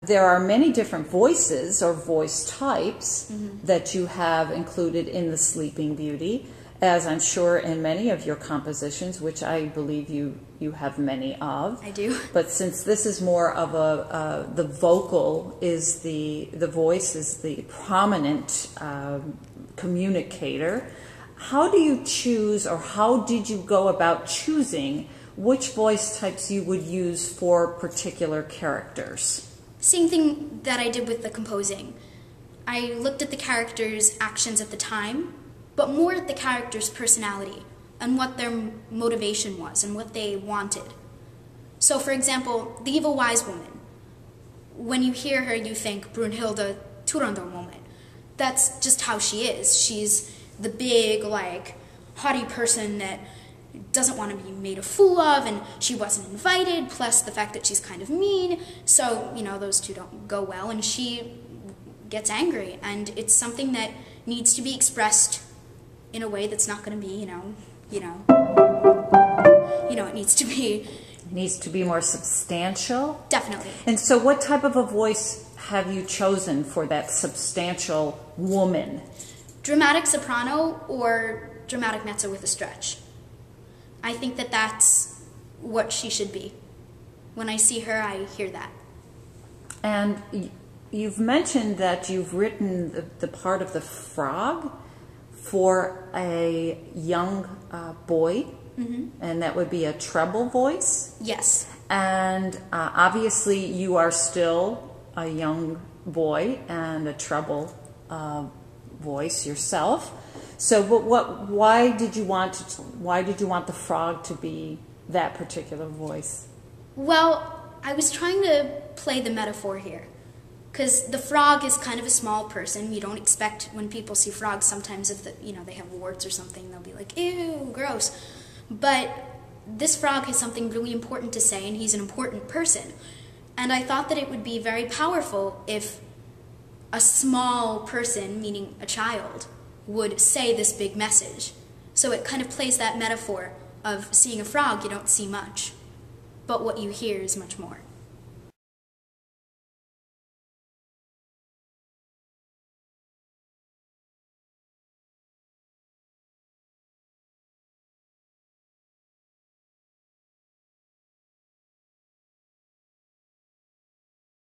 There are many different voices or voice types that you have included in the Sleeping Beauty, as I'm sure in many of your compositions, which I believe you have many of. I do. But since this is more of the vocal is the voice is the prominent communicator, how do you choose, or how did you go about choosing which voice types you would use for particular characters? Same thing that I did with the composing. I looked at the characters' actions at the time, but more at the character's personality and what their motivation was and what they wanted. So, for example, the evil wise woman. When you hear her, you think Brunhilde Turandot woman. That's just how she is. She's the big, haughty person that doesn't want to be made a fool of, and she wasn't invited, plus the fact that she's kind of mean. So, those two don't go well, and she gets angry, and it's something that needs to be expressed in a way that's not going to be, it needs to be... It needs to be more substantial? Definitely. And so what type of a voice have you chosen for that substantial woman? Dramatic soprano or dramatic mezzo with a stretch. I think that that's what she should be. When I see her, I hear that. And you've mentioned that you've written the part of the frog for a young boy, and that would be a treble voice? Yes. And obviously you are still a young boy and a treble voice yourself. So, why did you want the frog to be that particular voice? Well, I was trying to play the metaphor here, because the frog is kind of a small person. You don't expect, when people see frogs, sometimes if they have warts or something, they'll be like, ew, gross. But this frog has something really important to say, and he's an important person. And I thought that it would be very powerful if a small person, meaning a child, would say this big message. So it kind of plays that metaphor of seeing a frog, you don't see much, but what you hear is much more.